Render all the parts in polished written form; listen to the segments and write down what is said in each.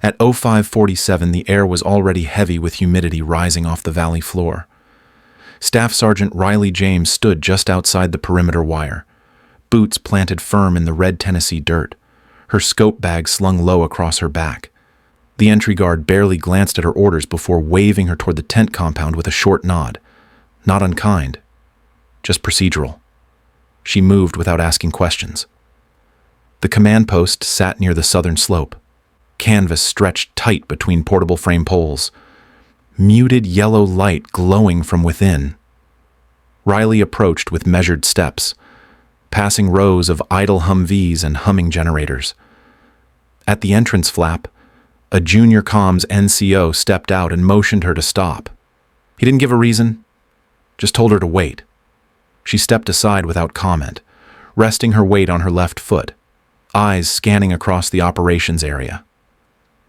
At 05:47, the air was already heavy with humidity rising off the valley floor. Staff Sergeant Riley James stood just outside the perimeter wire, boots planted firm in the red Tennessee dirt, her scope bag slung low across her back. The entry guard barely glanced at her orders before waving her toward the tent compound with a short nod. Not unkind, just procedural. She moved without asking questions. The command post sat near the southern slope, canvas stretched tight between portable frame poles, muted yellow light glowing from within. Riley approached with measured steps, passing rows of idle Humvees and humming generators. At the entrance flap, a junior comms NCO stepped out and motioned her to stop. He didn't give a reason, just told her to wait. She stepped aside without comment, resting her weight on her left foot, eyes scanning across the operations area.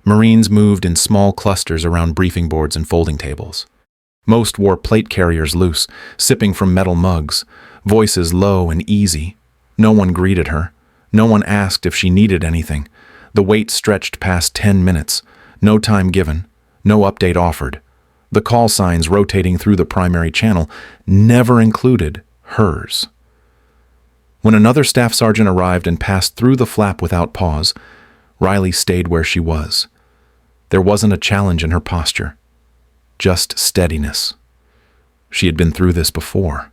Marines moved in small clusters around briefing boards and folding tables. Most wore plate carriers loose, sipping from metal mugs, voices low and easy. No one greeted her. No one asked if she needed anything. The wait stretched past 10 minutes. No time given. No update offered. The call signs rotating through the primary channel never included hers. When another staff sergeant arrived and passed through the flap without pause, Riley stayed where she was. There wasn't a challenge in her posture, just steadiness. She had been through this before.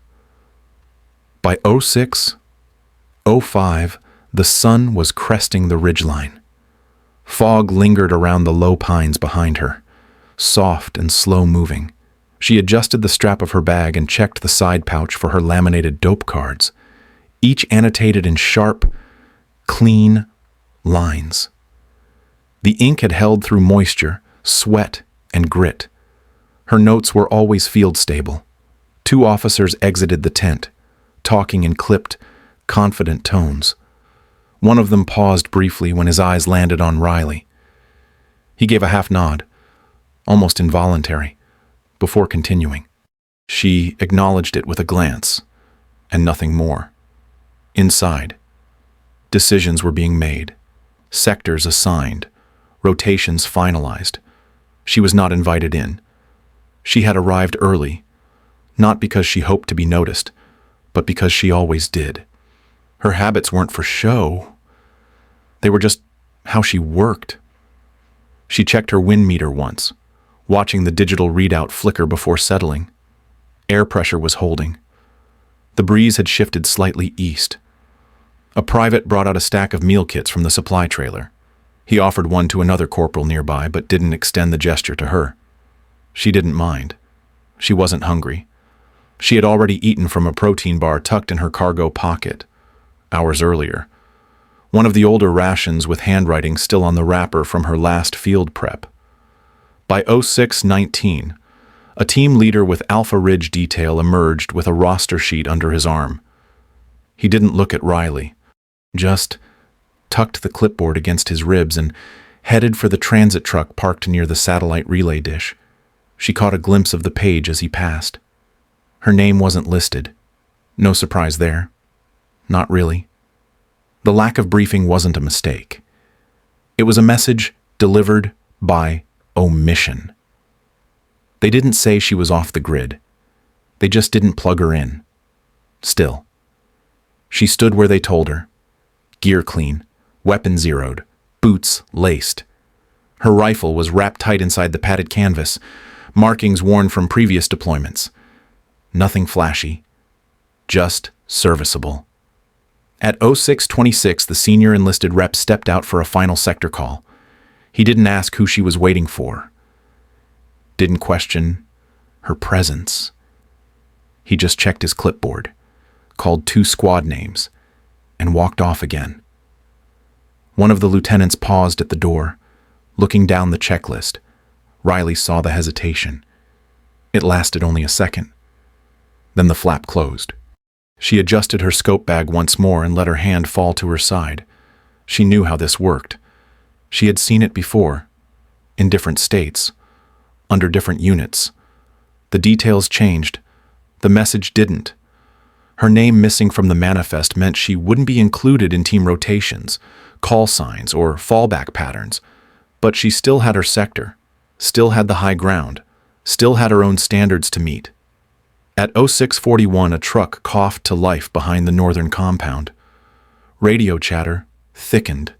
By 06:05, the sun was cresting the ridgeline. Fog lingered around the low pines behind her, soft and slow-moving. She adjusted the strap of her bag and checked the side pouch for her laminated dope cards, each annotated in sharp, clean lines. The ink had held through moisture, sweat, and grit. Her notes were always field-stable. 2 officers exited the tent, talking in clipped, confident tones. One of them paused briefly when his eyes landed on Riley. He gave a half nod, almost involuntary, before continuing. She acknowledged it with a glance, and nothing more. Inside, decisions were being made, sectors assigned, rotations finalized. She was not invited in. She had arrived early, not because she hoped to be noticed, but because she always did. Her habits weren't for show. They were just how she worked. She checked her wind meter once, watching the digital readout flicker before settling. Air pressure was holding. The breeze had shifted slightly east. A private brought out a stack of meal kits from the supply trailer. He offered one to another corporal nearby, but didn't extend the gesture to her. She didn't mind. She wasn't hungry. She had already eaten from a protein bar tucked in her cargo pocket, hours earlier. One of the older rations with handwriting still on the wrapper from her last field prep. By 06:19, a team leader with Alpha Ridge detail emerged with a roster sheet under his arm. He didn't look at Riley, just tucked the clipboard against his ribs and headed for the transit truck parked near the satellite relay dish. She caught a glimpse of the page as he passed. Her name wasn't listed. No surprise there. Not really. The lack of briefing wasn't a mistake. It was a message delivered by omission. They didn't say she was off the grid. They just didn't plug her in. Still, she stood where they told her. Gear clean, weapon zeroed, boots laced. Her rifle was wrapped tight inside the padded canvas, markings worn from previous deployments. Nothing flashy, just serviceable. At 06:26, the senior enlisted rep stepped out for a final sector call. He didn't ask who she was waiting for. Didn't question her presence. He just checked his clipboard, called 2 squad names, and walked off again. One of the lieutenants paused at the door, looking down the checklist. Riley saw the hesitation. It lasted only a second. Then the flap closed. She adjusted her scope bag once more and let her hand fall to her side. She knew how this worked. She had seen it before, in different states, under different units. The details changed. The message didn't. Her name missing from the manifest meant she wouldn't be included in team rotations, call signs, or fallback patterns. But she still had her sector, still had the high ground, still had her own standards to meet. At 0641, a truck coughed to life behind the northern compound. Radio chatter thickened.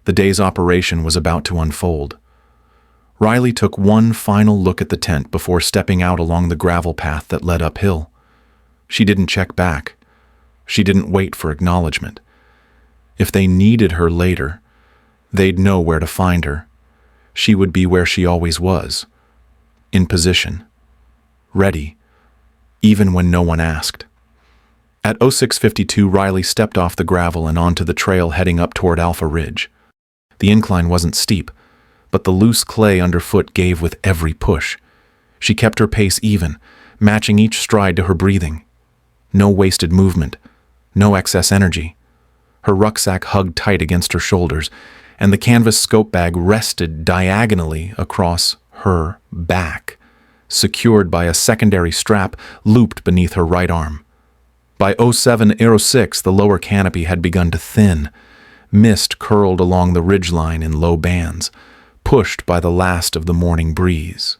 The day's operation was about to unfold. Riley took one final look at the tent before stepping out along the gravel path that led uphill. She didn't check back. She didn't wait for acknowledgement. If they needed her later, they'd know where to find her. She would be where she always was, in position, ready, even when no one asked. At 0652, Riley stepped off the gravel and onto the trail heading up toward Alpha Ridge. The incline wasn't steep, but the loose clay underfoot gave with every push. She kept her pace even, matching each stride to her breathing. No wasted movement, no excess energy. Her rucksack hugged tight against her shoulders, and the canvas scope bag rested diagonally across her back, secured by a secondary strap looped beneath her right arm. By 0706, the lower canopy had begun to thin. Mist curled along the ridgeline in low bands, pushed by the last of the morning breeze.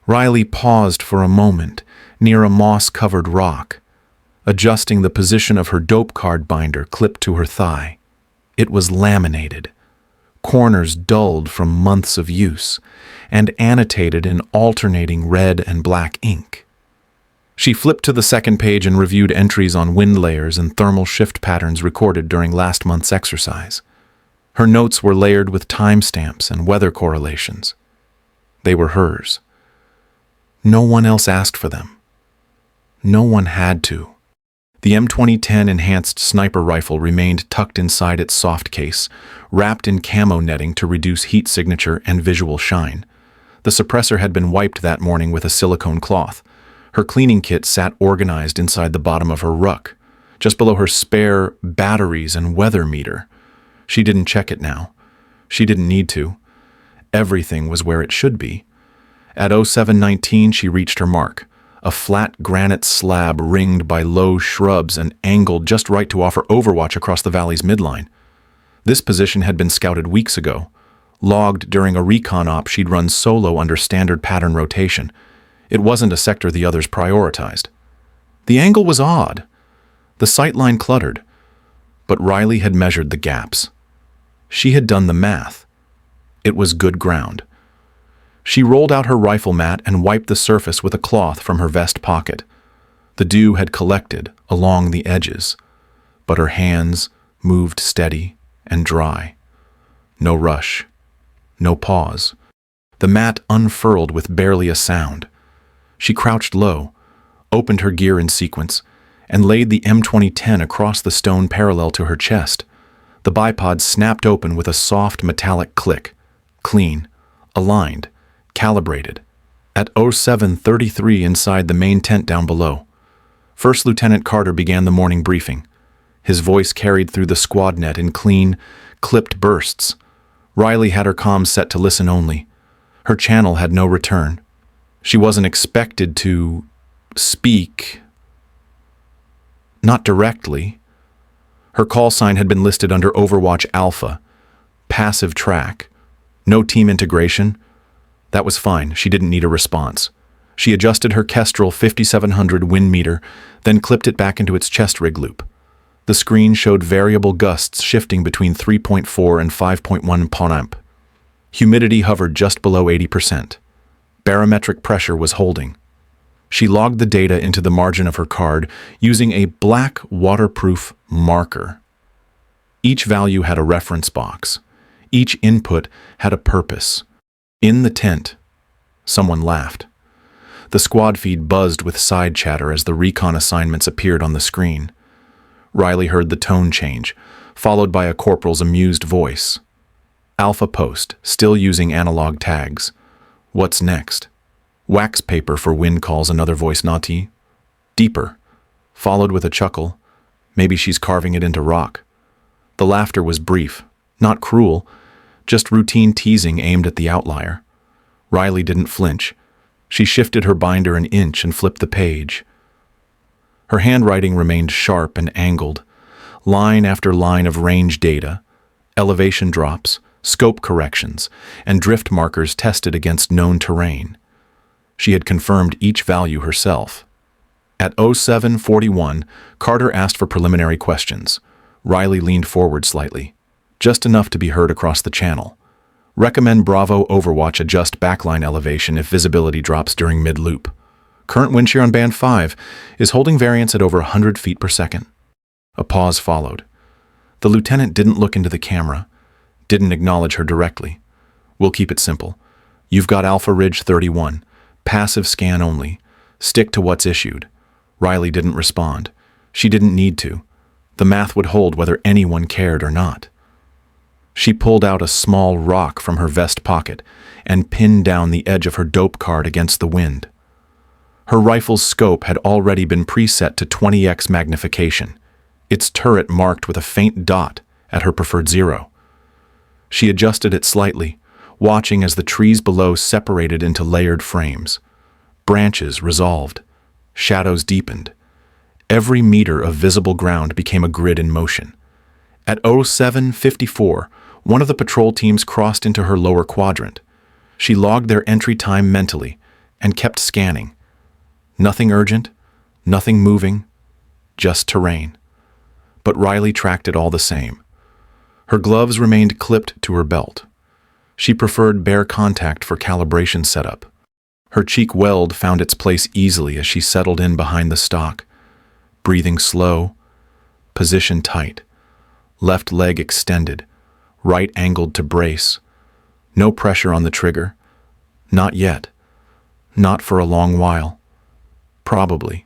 Riley paused for a moment near a moss-covered rock, adjusting the position of her dope card binder clipped to her thigh. It was laminated, corners dulled from months of use, and annotated in alternating red and black ink. She flipped to the second page and reviewed entries on wind layers and thermal shift patterns recorded during last month's exercise. Her notes were layered with timestamps and weather correlations. They were hers. No one else asked for them. No one had to. The M2010 enhanced sniper rifle remained tucked inside its soft case, wrapped in camo netting to reduce heat signature and visual shine. The suppressor had been wiped that morning with a silicone cloth. Her cleaning kit sat organized inside the bottom of her ruck, just below her spare batteries and weather meter. She didn't check it now. She didn't need to. Everything was where it should be. At 0719, she reached her mark, a flat granite slab ringed by low shrubs and angled just right to offer overwatch across the valley's midline. This position had been scouted weeks ago, logged during a recon op she'd run solo under standard pattern rotation. It wasn't a sector the others prioritized. The angle was odd, the sightline cluttered, but Riley had measured the gaps. She had done the math. It was good ground. She rolled out her rifle mat and wiped the surface with a cloth from her vest pocket. The dew had collected along the edges, but her hands moved steady and dry. No rush, no pause. The mat unfurled with barely a sound. She crouched low, opened her gear in sequence, and laid the M2010 across the stone parallel to her chest. The bipod snapped open with a soft metallic click, clean, aligned, calibrated. At 0733 inside the main tent down below, First Lieutenant Carter began the morning briefing. His voice carried through the squad net in clean, clipped bursts. Riley had her comms set to listen only. Her channel had no return. She wasn't expected to speak. Not directly. Her call sign had been listed under Overwatch Alpha. Passive track. No team integration. That was fine. She didn't need a response. She adjusted her Kestrel 5700 wind meter, then clipped it back into its chest rig loop. The screen showed variable gusts shifting between 3.4 and 5.1 ponamp. Humidity hovered just below 80%. Barometric pressure was holding. She logged the data into the margin of her card using a black waterproof marker. Each value had a reference box. Each input had a purpose. In the tent, someone laughed. The squad feed buzzed with side chatter as the recon assignments appeared on the screen. Riley heard the tone change, followed by a corporal's amused voice. Alpha post, still using analog tags. What's next? Wax paper for wind calls, another voice naughty. Deeper, followed with a chuckle. Maybe she's carving it into rock. The laughter was brief, not cruel, just routine teasing aimed at the outlier. Riley didn't flinch. She shifted her binder an inch and flipped the page. Her handwriting remained sharp and angled, line after line of range data, elevation drops, scope corrections, and drift markers tested against known terrain. She had confirmed each value herself. At 0741, Carter asked for preliminary questions. Riley leaned forward slightly, just enough to be heard across the channel. Recommend Bravo Overwatch adjust backline elevation if visibility drops during mid-loop. Current wind shear on band 5 is holding variance at over 100 feet per second. A pause followed. The lieutenant didn't look into the camera, didn't acknowledge her directly. We'll keep it simple. You've got Alpha Ridge 31. Passive scan only. Stick to what's issued. Riley didn't respond. She didn't need to. The math would hold whether anyone cared or not. She pulled out a small rock from her vest pocket and pinned down the edge of her dope card against the wind. Her rifle's scope had already been preset to 20x magnification, its turret marked with a faint dot at her preferred 0. She adjusted it slightly, watching as the trees below separated into layered frames. Branches resolved. Shadows deepened. Every meter of visible ground became a grid in motion. At 0754, one of the patrol teams crossed into her lower quadrant. She logged their entry time mentally and kept scanning. Nothing urgent, nothing moving, just terrain. But Riley tracked it all the same. Her gloves remained clipped to her belt. She preferred bare contact for calibration setup. Her cheek weld found its place easily as she settled in behind the stock, breathing slow, position tight, left leg extended, right angled to brace. No pressure on the trigger. Not yet. Not for a long while. Probably.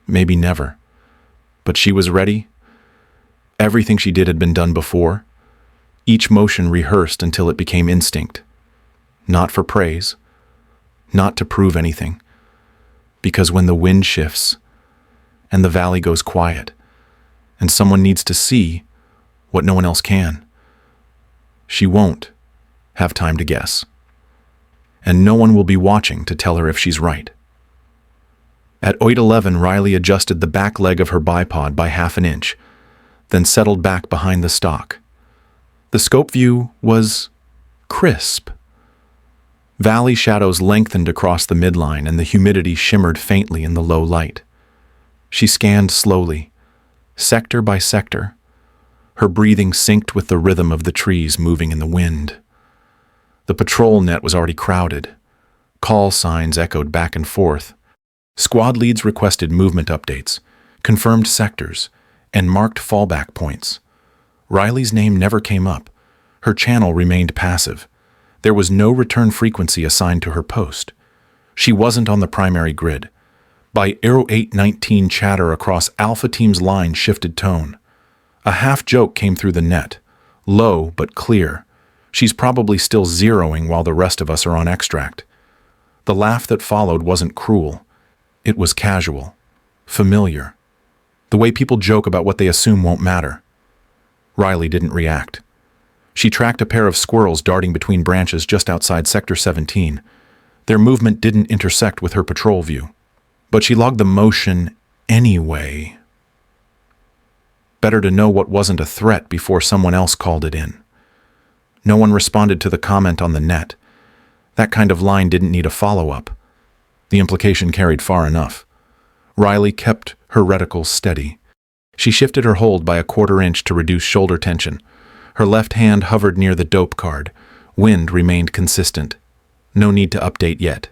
Maybe never. But she was ready. Everything she did had been done before. Each motion rehearsed until it became instinct. Not for praise. Not to prove anything. Because when the wind shifts, and the valley goes quiet, and someone needs to see what no one else can, she won't have time to guess. And no one will be watching to tell her if she's right. At 0811, Riley adjusted the back leg of her bipod by half an inch, then settled back behind the stock. The scope view was crisp. Valley shadows lengthened across the midline and the humidity shimmered faintly in the low light. She scanned slowly, sector by sector. Her breathing synced with the rhythm of the trees moving in the wind. The patrol net was already crowded. Call signs echoed back and forth. Squad leads requested movement updates, confirmed sectors, and marked fallback points. Riley's name never came up. Her channel remained passive. There was no return frequency assigned to her post. She wasn't on the primary grid. By 0819, chatter across Alpha Team's line shifted tone. A half-joke came through the net, low but clear. She's probably still zeroing while the rest of us are on extract. The laugh that followed wasn't cruel. It was casual, familiar. The way people joke about what they assume won't matter. Riley didn't react. She tracked a pair of squirrels darting between branches just outside Sector 17. Their movement didn't intersect with her patrol view. But she logged the motion anyway. Better to know what wasn't a threat before someone else called it in. No one responded to the comment on the net. That kind of line didn't need a follow-up. The implication carried far enough. Riley kept her reticles steady. She shifted her hold by a quarter inch to reduce shoulder tension. Her left hand hovered near the dope card. Wind remained consistent. No need to update yet.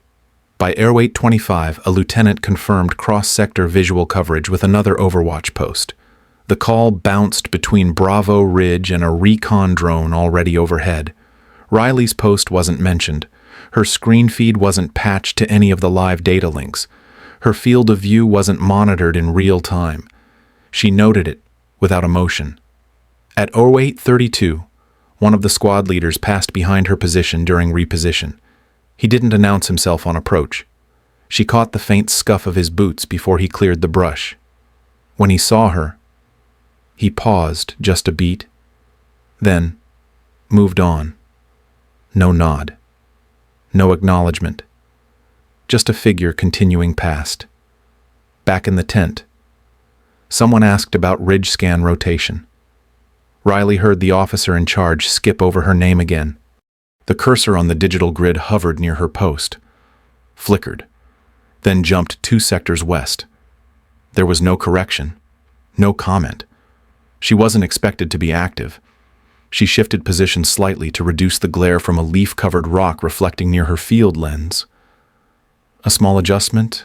By 0825, a lieutenant confirmed cross-sector visual coverage with another Overwatch post. The call bounced between Bravo Ridge and a recon drone already overhead. Riley's post wasn't mentioned. Her screen feed wasn't patched to any of the live data links. Her field of view wasn't monitored in real time. She noted it without emotion. At 0832, one of the squad leaders passed behind her position during reposition. He didn't announce himself on approach. She caught the faint scuff of his boots before he cleared the brush. When he saw her, he paused just a beat, then moved on. No nod. No acknowledgement. Just a figure continuing past. Back in the tent, someone asked about ridge scan rotation. Riley heard the officer in charge skip over her name again. The cursor on the digital grid hovered near her post, flickered, then jumped 2 sectors west. There was no correction, no comment. She wasn't expected to be active. She shifted position slightly to reduce the glare from a leaf-covered rock reflecting near her field lens. A small adjustment,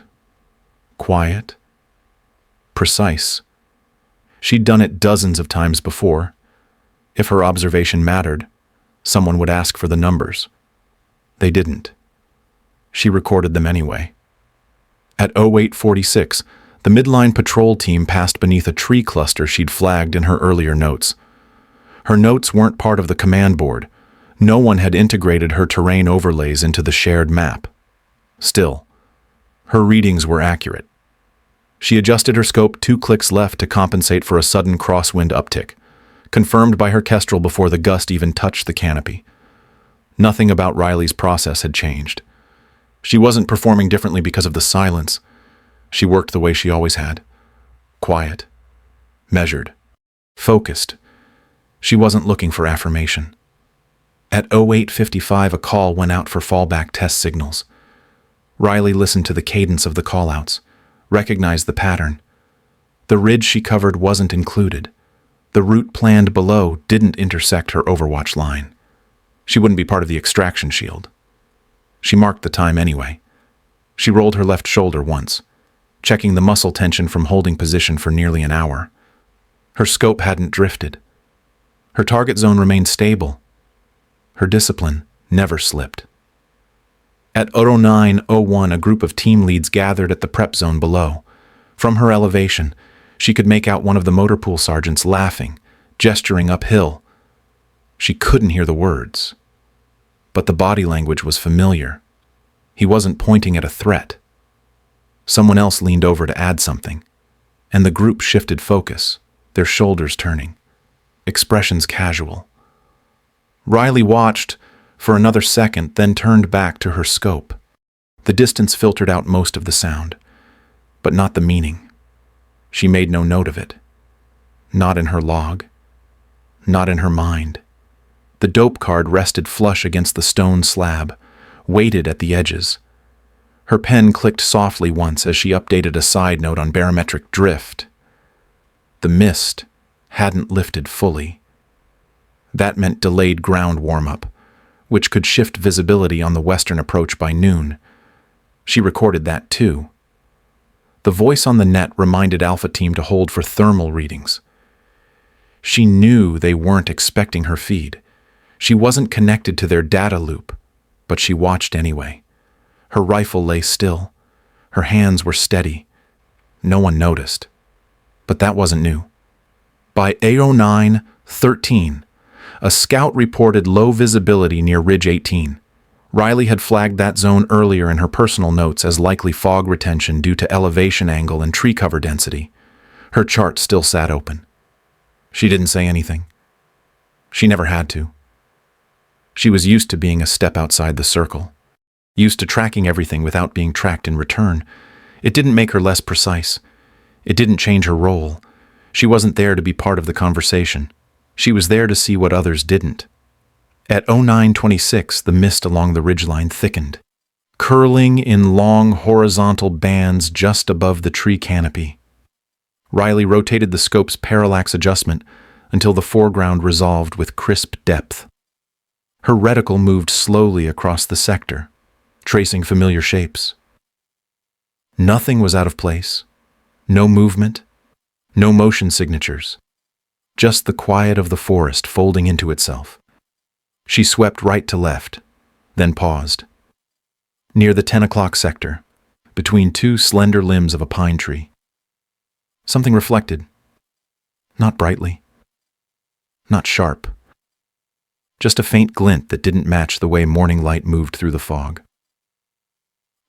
quiet, precise. She'd done it dozens of times before. If her observation mattered, someone would ask for the numbers. They didn't. She recorded them anyway. At 0846, the midline patrol team passed beneath a tree cluster she'd flagged in her earlier notes. Her notes weren't part of the command board. No one had integrated her terrain overlays into the shared map. Still, her readings were accurate. She adjusted her scope 2 clicks left to compensate for a sudden crosswind uptick, confirmed by her kestrel before the gust even touched the canopy. Nothing about Riley's process had changed. She wasn't performing differently because of the silence. She worked the way she always had. Quiet, measured, focused. She wasn't looking for affirmation. At 0855, a call went out for fallback test signals. Riley listened to the cadence of the callouts, recognized the pattern. The ridge she covered wasn't included. The route planned below didn't intersect her overwatch line. She wouldn't be part of the extraction shield. She marked the time anyway. She rolled her left shoulder once, checking the muscle tension from holding position for nearly an hour. Her scope hadn't drifted. Her target zone remained stable. Her discipline never slipped. At 0901, a group of team leads gathered at the prep zone below. From her elevation, she could make out one of the motor pool sergeants laughing, gesturing uphill. She couldn't hear the words, but the body language was familiar. He wasn't pointing at a threat. Someone else leaned over to add something, and the group shifted focus, their shoulders turning, expressions casual. Riley watched for another second, then turned back to her scope. The distance filtered out most of the sound, but not the meaning. She made no note of it. Not in her log. Not in her mind. The dope card rested flush against the stone slab, weighted at the edges. Her pen clicked softly once as she updated a side note on barometric drift. The mist hadn't lifted fully. That meant delayed ground warm-up, which could shift visibility on the western approach by noon. She recorded that too. The voice on the net reminded Alpha Team to hold for thermal readings. She knew they weren't expecting her feed. She wasn't connected to their data loop, but she watched anyway. Her rifle lay still. Her hands were steady. No one noticed. But that wasn't new. By 8:09:13, a scout reported low visibility near Ridge 18. Riley had flagged that zone earlier in her personal notes as likely fog retention due to elevation angle and tree cover density. Her chart still sat open. She didn't say anything. She never had to. She was used to being a step outside the circle, used to tracking everything without being tracked in return. It didn't make her less precise. It didn't change her role. She wasn't there to be part of the conversation. She was there to see what others didn't. At 0926, the mist along the ridgeline thickened, curling in long horizontal bands just above the tree canopy. Riley rotated the scope's parallax adjustment until the foreground resolved with crisp depth. Her reticle moved slowly across the sector, tracing familiar shapes. Nothing was out of place. No movement, no motion signatures. Just the quiet of the forest folding into itself. She swept right to left, then paused. Near the 10 o'clock sector, between 2 slender limbs of a pine tree. Something reflected. Not brightly. Not sharp. Just a faint glint that didn't match the way morning light moved through the fog.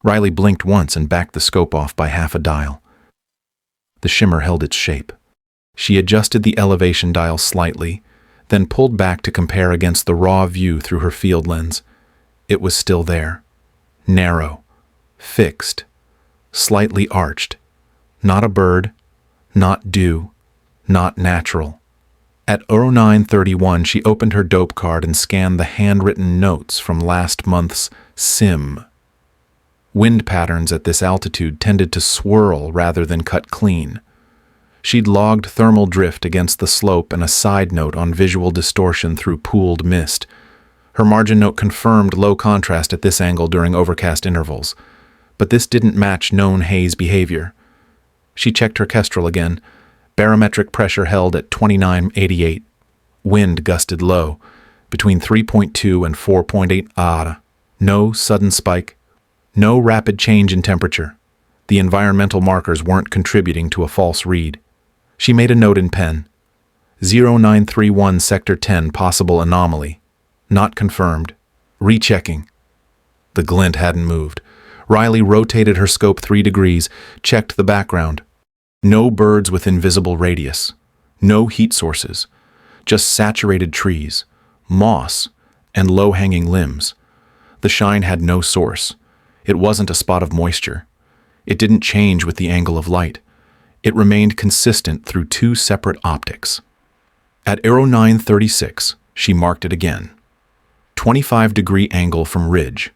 Riley blinked once and backed the scope off by half a dial. The shimmer held its shape. She adjusted the elevation dial slightly, then pulled back to compare against the raw view through her field lens. It was still there. Narrow. Fixed. Slightly arched. Not a bird. Not dew. Not natural. At 09:31, she opened her dope card and scanned the handwritten notes from last month's sim. Wind patterns at this altitude tended to swirl rather than cut clean. She'd logged thermal drift against the slope and a side note on visual distortion through pooled mist. Her margin note confirmed low contrast at this angle during overcast intervals, but this didn't match known haze behavior. She checked her kestrel again. Barometric pressure held at 2988. Wind gusted low, between 3.2 and 4.8 ARA. No sudden spike, no rapid change in temperature. The environmental markers weren't contributing to a false read. She made a note in pen. 0931 Sector 10 possible anomaly. Not confirmed. Rechecking. The glint hadn't moved. Riley rotated her scope 3 degrees, checked the background. No birds within visible radius. No heat sources. Just saturated trees, moss, and low-hanging limbs. The shine had no source. It wasn't a spot of moisture. It didn't change with the angle of light. It remained consistent through two separate optics. At 0936, she marked it again. 25-degree angle from ridge.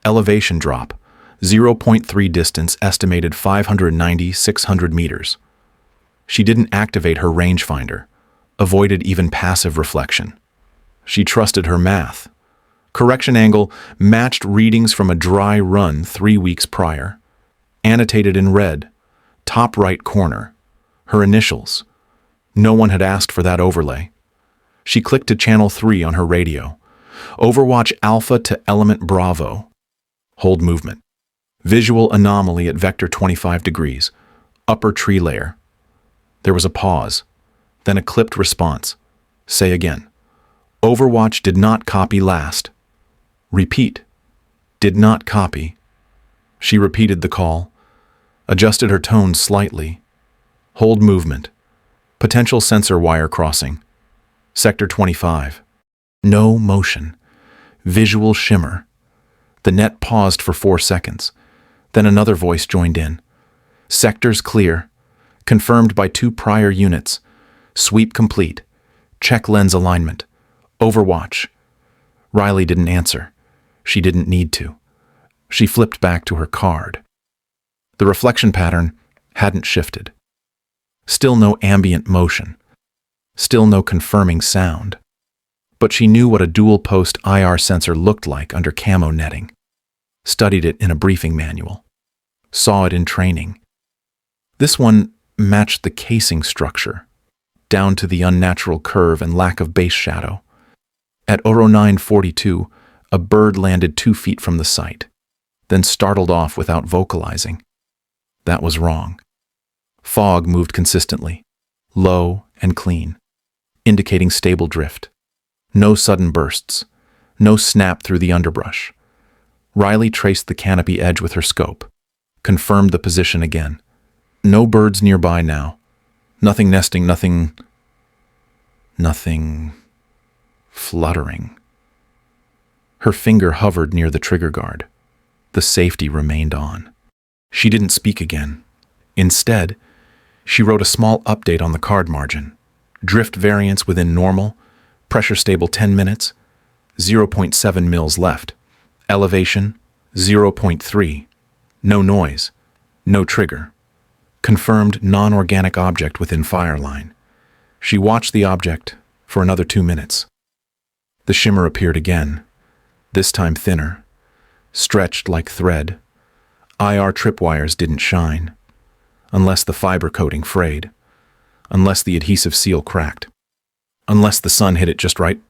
Elevation drop. 0.3 distance estimated 590-600 meters. She didn't activate her rangefinder, avoided even passive reflection. She trusted her math. Correction angle matched readings from a dry run 3 weeks prior. Annotated in red, top right corner, her initials. No one had asked for that overlay. She clicked to channel 3 on her radio. Overwatch Alpha to Element Bravo. Hold movement. Visual anomaly at vector 25 degrees. Upper tree layer. There was a pause, then a clipped response. Say again. Overwatch did not copy last. Repeat. Did not copy. She repeated the call, adjusted her tone slightly. Hold movement. Potential sensor wire crossing. Sector 25. No motion. Visual shimmer. The net paused for 4 seconds. Then another voice joined in. Sectors clear. Confirmed by 2 prior units. Sweep complete. Check lens alignment. Overwatch. Riley didn't answer. She didn't need to. She flipped back to her card. The reflection pattern hadn't shifted. Still no ambient motion. Still no confirming sound. But she knew what a dual-post IR sensor looked like under camo netting. Studied it in a briefing manual. Saw it in training. This one matched the casing structure, down to the unnatural curve and lack of base shadow. At 0942, a bird landed 2 feet from the site, then startled off without vocalizing. That was wrong. Fog moved consistently, low and clean, indicating stable drift. No sudden bursts, no snap through the underbrush. Riley traced the canopy edge with her scope, confirmed the position again. No birds nearby now. Nothing nesting, nothing fluttering. Her finger hovered near the trigger guard. The safety remained on. She didn't speak again. Instead, she wrote a small update on the card margin. Drift variance within normal, pressure stable 10 minutes, 0.7 mils left. Elevation, 0.3. No noise, no trigger. Confirmed non-organic object within fire line. She watched the object for another 2 minutes. The shimmer appeared again, this time thinner, stretched like thread. IR tripwires didn't shine, unless the fiber coating frayed, unless the adhesive seal cracked, unless the sun hit it just right.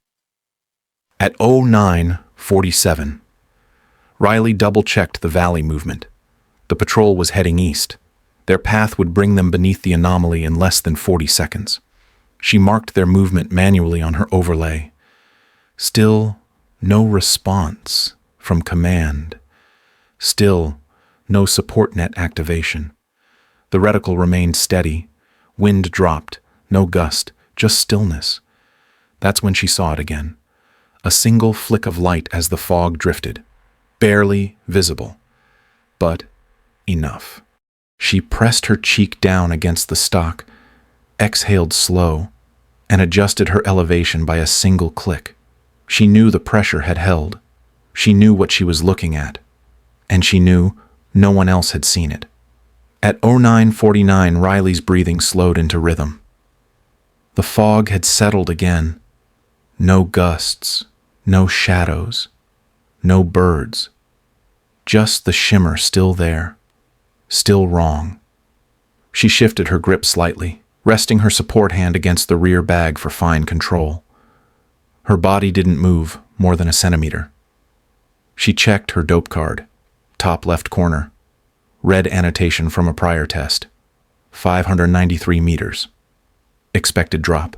At 0947, Riley double-checked the valley movement. The patrol was heading east. Their path would bring them beneath the anomaly in less than 40 seconds. She marked their movement manually on her overlay. Still, no response from command. Still, no support net activation. The reticle remained steady. Wind dropped. No gust, just stillness. That's when she saw it again. A single flick of light as the fog drifted. Barely visible. But enough. She pressed her cheek down against the stock, exhaled slow, and adjusted her elevation by a single click. She knew the pressure had held. She knew what she was looking at. And she knew no one else had seen it. At 09:49, Riley's breathing slowed into rhythm. The fog had settled again. No gusts, no shadows, no birds. Just the shimmer still there, still wrong. She shifted her grip slightly, resting her support hand against the rear bag for fine control. Her body didn't move more than a centimeter. She checked her dope card, top left corner, red annotation from a prior test, 593 meters. Expected drop,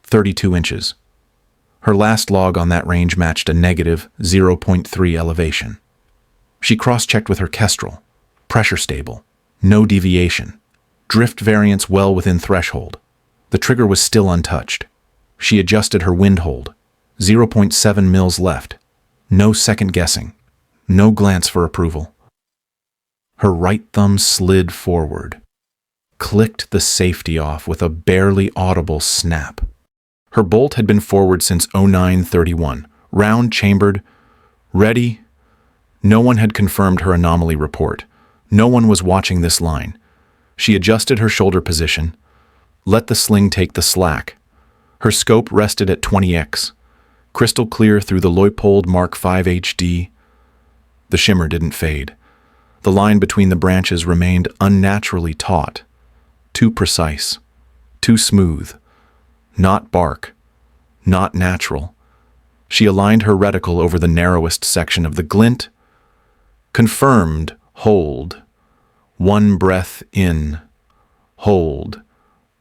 32 inches. Her last log on that range matched a negative 0.3 elevation. She cross-checked with her Kestrel, pressure stable, no deviation, drift variance well within threshold. The trigger was still untouched. She adjusted her wind hold, 0.7 mils left, no second guessing, no glance for approval. Her right thumb slid forward, clicked the safety off with a barely audible snap. Her bolt had been forward since 09:31, round chambered, ready. No one had confirmed her anomaly report. No one was watching this line. She adjusted her shoulder position, let the sling take the slack. Her scope rested at 20x, crystal clear through the Leupold Mark V HD. The shimmer didn't fade. The line between the branches remained unnaturally taut, too precise, too smooth. Not bark, not natural. She aligned her reticle over the narrowest section of the glint. Confirmed, hold. One breath in, hold.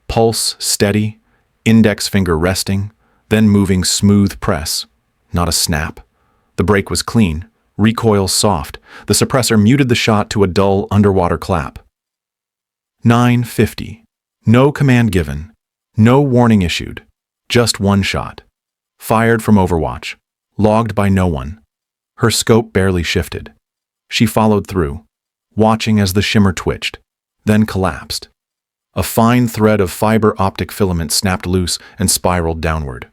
Pulse steady, index finger resting, then moving smooth press, not a snap. The brake was clean, recoil soft. The suppressor muted the shot to a dull underwater clap. 9:50. No command given. No warning issued, just one shot. Fired from Overwatch, logged by no one. Her scope barely shifted. She followed through, watching as the shimmer twitched, then collapsed. A fine thread of fiber optic filament snapped loose and spiraled downward.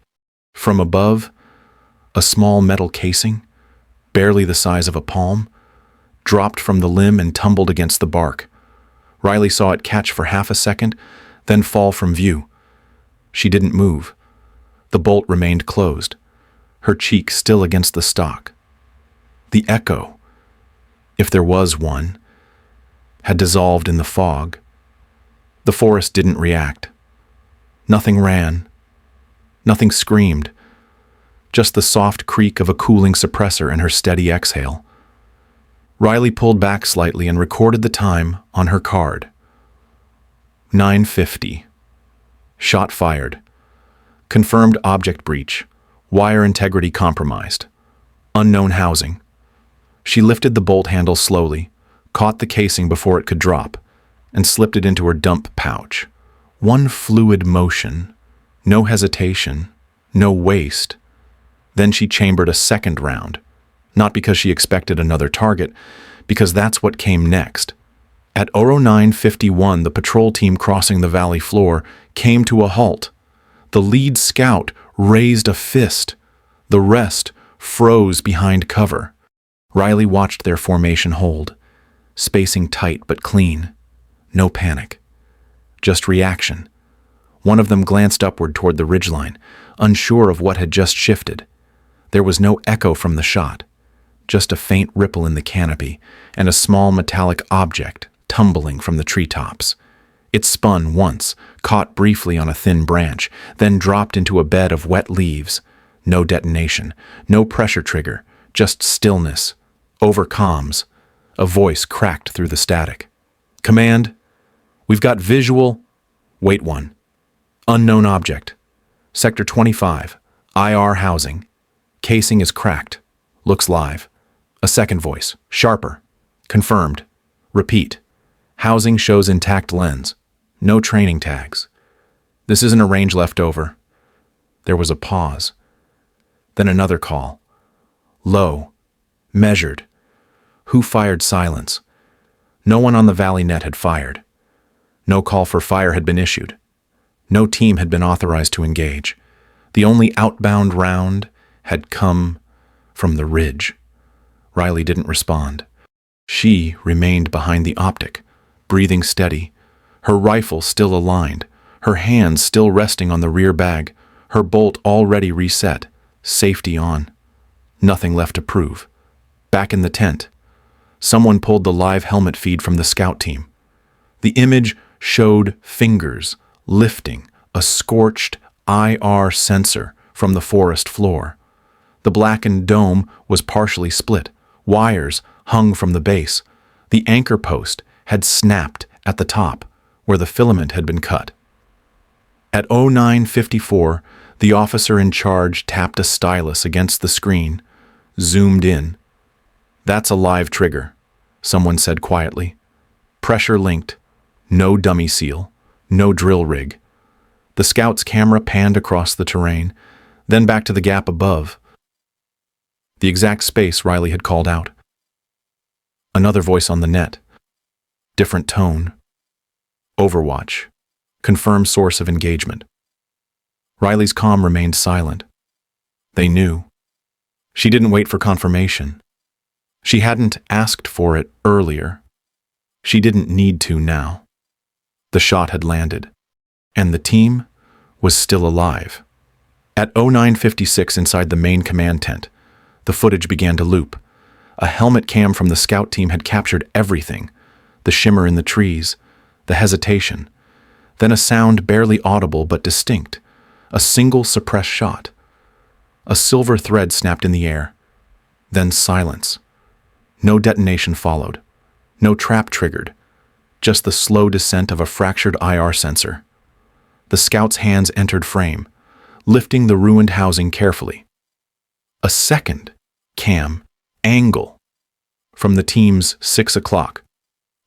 From above, a small metal casing, barely the size of a palm, dropped from the limb and tumbled against the bark. Riley saw it catch for half a second, then fall from view. She didn't move. The bolt remained closed, her cheek still against the stock. The echo, if there was one, had dissolved in the fog. The forest didn't react. Nothing ran. Nothing screamed. Just the soft creak of a cooling suppressor and her steady exhale. Riley pulled back slightly and recorded the time on her card. 9:50. Shot fired. Confirmed object breach. Wire integrity compromised. Unknown housing. She lifted the bolt handle slowly, caught the casing before it could drop, and slipped it into her dump pouch. One fluid motion. No hesitation. No waste. Then she chambered a second round. Not because she expected another target, because that's what came next. At 09:51, the patrol team crossing the valley floor came to a halt. The lead scout raised a fist. The rest froze behind cover. Riley watched their formation hold, spacing tight but clean. No panic. Just reaction. One of them glanced upward toward the ridgeline, unsure of what had just shifted. There was no echo from the shot, just a faint ripple in the canopy and a small metallic object tumbling from the treetops. It spun once, caught briefly on a thin branch, then dropped into a bed of wet leaves. No detonation, no pressure trigger, just stillness. Over comms, a voice cracked through the static. Command, we've got visual. Wait one. Unknown object. Sector 25, IR housing. Casing is cracked. Looks live. A second voice, sharper. Confirmed. Repeat. Housing shows intact lens. No training tags. This isn't a range left over. There was a pause. Then another call. Low. Measured. Who fired silence? No one on the valley net had fired. No call for fire had been issued. No team had been authorized to engage. The only outbound round had come from the ridge. Riley didn't respond. She remained behind the optic, breathing steady, her rifle still aligned, her hands still resting on the rear bag, her bolt already reset, safety on. Nothing left to prove. Back in the tent, someone pulled the live helmet feed from the scout team. The image showed fingers lifting a scorched IR sensor from the forest floor. The blackened dome was partially split. Wires hung from the base. The anchor post had snapped at the top, where the filament had been cut. At 09:54, the officer in charge tapped a stylus against the screen, zoomed in. "That's a live trigger," someone said quietly. "Pressure linked. No dummy seal. No drill rig." The scout's camera panned across the terrain, then back to the gap above. The exact space Riley had called out. Another voice on the net. Different tone. Overwatch. Confirmed source of engagement. Riley's comm remained silent. They knew. She didn't wait for confirmation. She hadn't asked for it earlier. She didn't need to now. The shot had landed, and the team was still alive. At 09:56 inside the main command tent, the footage began to loop. A helmet cam from the scout team had captured everything: the shimmer in the trees, the hesitation, then a sound barely audible but distinct, a single suppressed shot. A silver thread snapped in the air, then silence. No detonation followed, no trap triggered, just the slow descent of a fractured IR sensor. The scout's hands entered frame, lifting the ruined housing carefully. A second cam angle from the team's 6 o'clock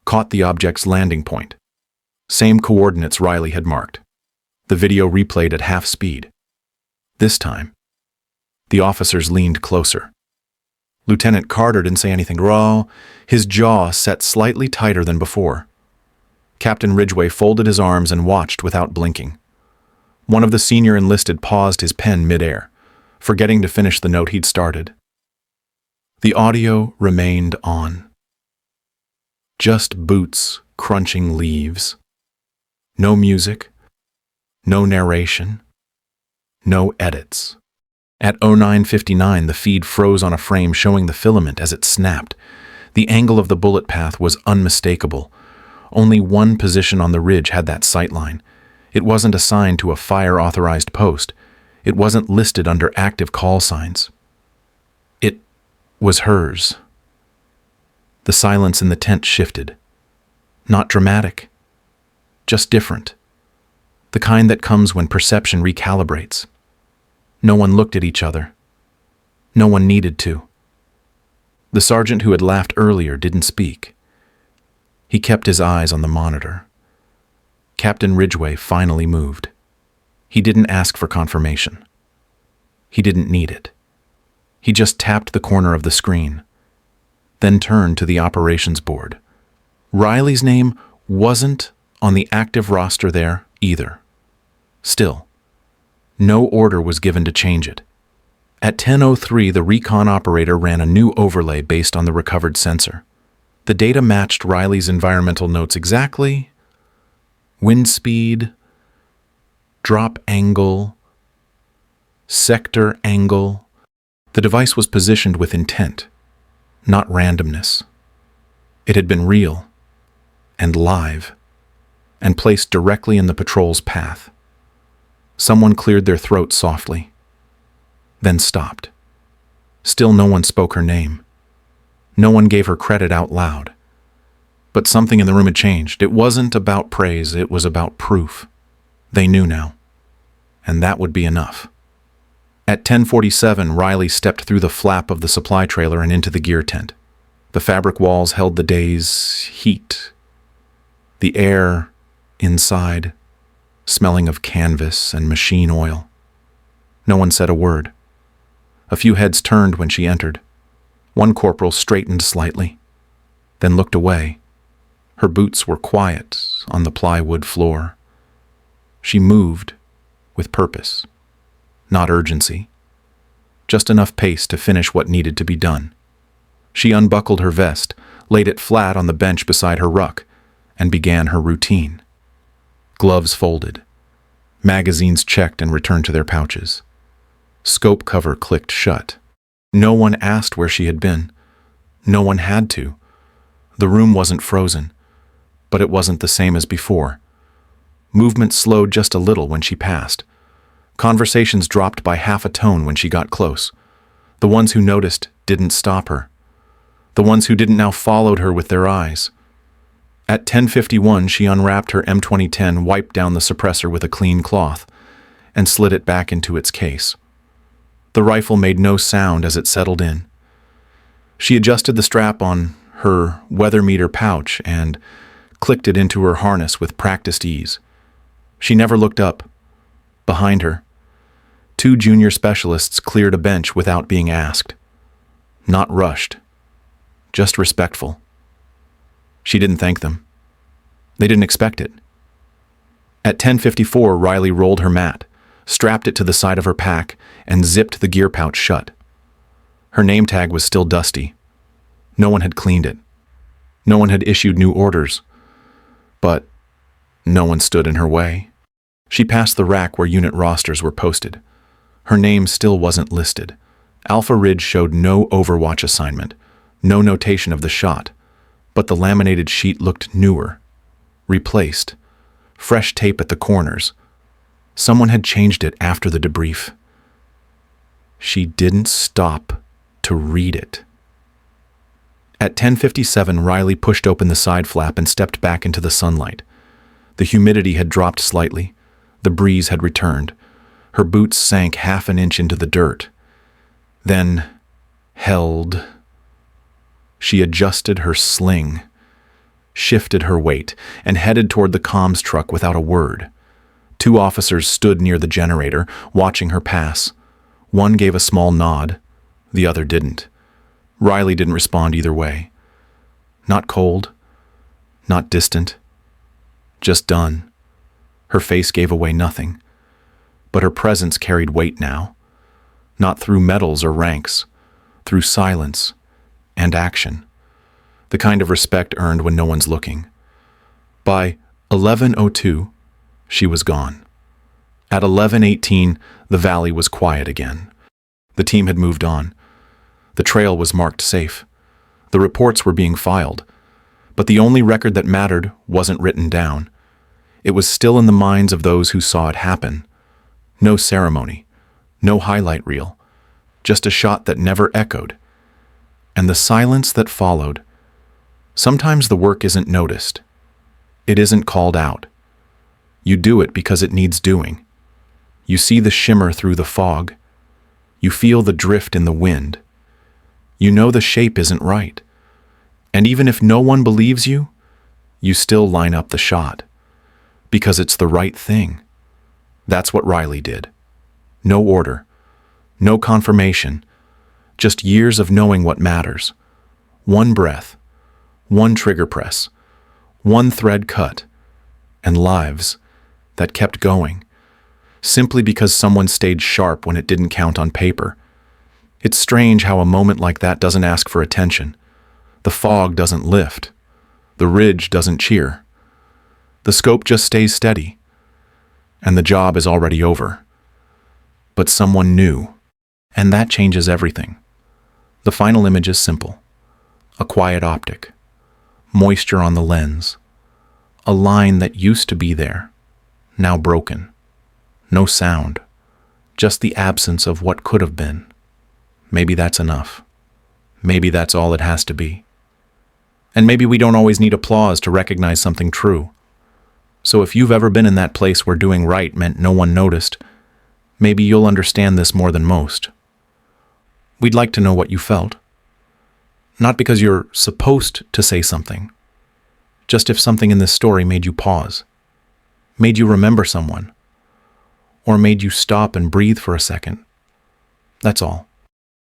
caught the object's landing point. Same coordinates Riley had marked. The video replayed at half speed. This time, the officers leaned closer. Lieutenant Carter didn't say anything raw, his jaw set slightly tighter than before. Captain Ridgway folded his arms and watched without blinking. One of the senior enlisted paused his pen midair, forgetting to finish the note he'd started. The audio remained on. Just boots crunching leaves. No music, no narration, no edits. At 09:59, the feed froze on a frame showing the filament as it snapped. The angle of the bullet path was unmistakable. Only one position on the ridge had that sightline. It wasn't assigned to a fire-authorized post. It wasn't listed under active call signs. It was hers. The silence in the tent shifted. Not dramatic, just different. The kind that comes when perception recalibrates. No one looked at each other. No one needed to. The sergeant who had laughed earlier didn't speak. He kept his eyes on the monitor. Captain Ridgway finally moved. He didn't ask for confirmation. He didn't need it. He just tapped the corner of the screen, then turned to the operations board. Riley's name wasn't on the active roster there either. Still, no order was given to change it. At 10:03, the recon operator ran a new overlay based on the recovered sensor. The data matched Riley's environmental notes exactly. Wind speed, drop angle, sector angle. The device was positioned with intent, not randomness. It had been real and live, and placed directly in the patrol's path. Someone cleared their throat softly, then stopped. Still no one spoke her name. No one gave her credit out loud. But something in the room had changed. It wasn't about praise, it was about proof. They knew now, and that would be enough. At 10:47, Riley stepped through the flap of the supply trailer and into the gear tent. The fabric walls held the day's heat. The air inside, smelling of canvas and machine oil. No one said a word. A few heads turned when she entered. One corporal straightened slightly, then looked away. Her boots were quiet on the plywood floor. She moved with purpose, not urgency, just enough pace to finish what needed to be done. She unbuckled her vest, laid it flat on the bench beside her ruck, and began her routine. Gloves folded, magazines checked and returned to their pouches. Scope cover clicked shut. No one asked where she had been. No one had to. The room wasn't frozen, but it wasn't the same as before. Movement slowed just a little when she passed. Conversations dropped by half a tone when she got close. The ones who noticed didn't stop her. The ones who didn't now followed her with their eyes. At 10:51, she unwrapped her M2010, wiped down the suppressor with a clean cloth, and slid it back into its case. The rifle made no sound as it settled in. She adjusted the strap on her weather meter pouch and clicked it into her harness with practiced ease. She never looked up. Behind her, 2 junior specialists cleared a bench without being asked. Not rushed, just respectful. She didn't thank them. They didn't expect it. At 10:54, Riley rolled her mat, strapped it to the side of her pack, and zipped the gear pouch shut. Her name tag was still dusty. No one had cleaned it. No one had issued new orders. But no one stood in her way. She passed the rack where unit rosters were posted. Her name still wasn't listed. Alpha Ridge showed no Overwatch assignment, no notation of the shot, but the laminated sheet looked newer, replaced, fresh tape at the corners. Someone had changed it after the debrief. She didn't stop to read it. At 10:57, Riley pushed open the side flap and stepped back into the sunlight. The humidity had dropped slightly. The breeze had returned. Her boots sank half an inch into the dirt. Then, held. She adjusted her sling, shifted her weight, and headed toward the comms truck without a word. 2 officers stood near the generator, watching her pass. One gave a small nod, the other didn't. Riley didn't respond either way. Not cold, not distant, just done. Her face gave away nothing, but her presence carried weight now, not through medals or ranks, through silence and action, the kind of respect earned when no one's looking. By 11:02, she was gone. At 11:18, the valley was quiet again. The team had moved on. The trail was marked safe. The reports were being filed. But the only record that mattered wasn't written down. It was still in the minds of those who saw it happen. No ceremony, no highlight reel, just a shot that never echoed. And the silence that followed. Sometimes the work isn't noticed. It isn't called out. You do it because it needs doing. You see the shimmer through the fog. You feel the drift in the wind. You know the shape isn't right. And even if no one believes you, you still line up the shot. Because it's the right thing. That's what Riley did. No order, no confirmation, just years of knowing what matters. One breath, one trigger press, one thread cut, and lives that kept going, simply because someone stayed sharp when it didn't count on paper. It's strange how a moment like that doesn't ask for attention. The fog doesn't lift. The ridge doesn't cheer. The scope just stays steady. And the job is already over. But someone knew. And that changes everything. The final image is simple. A quiet optic. Moisture on the lens. A line that used to be there, now broken. No sound. Just the absence of what could have been. Maybe that's enough. Maybe that's all it has to be. And maybe we don't always need applause to recognize something true. So if you've ever been in that place where doing right meant no one noticed, maybe you'll understand this more than most. We'd like to know what you felt. Not because you're supposed to say something, just if something in this story made you pause, made you remember someone, or made you stop and breathe for a second. That's all.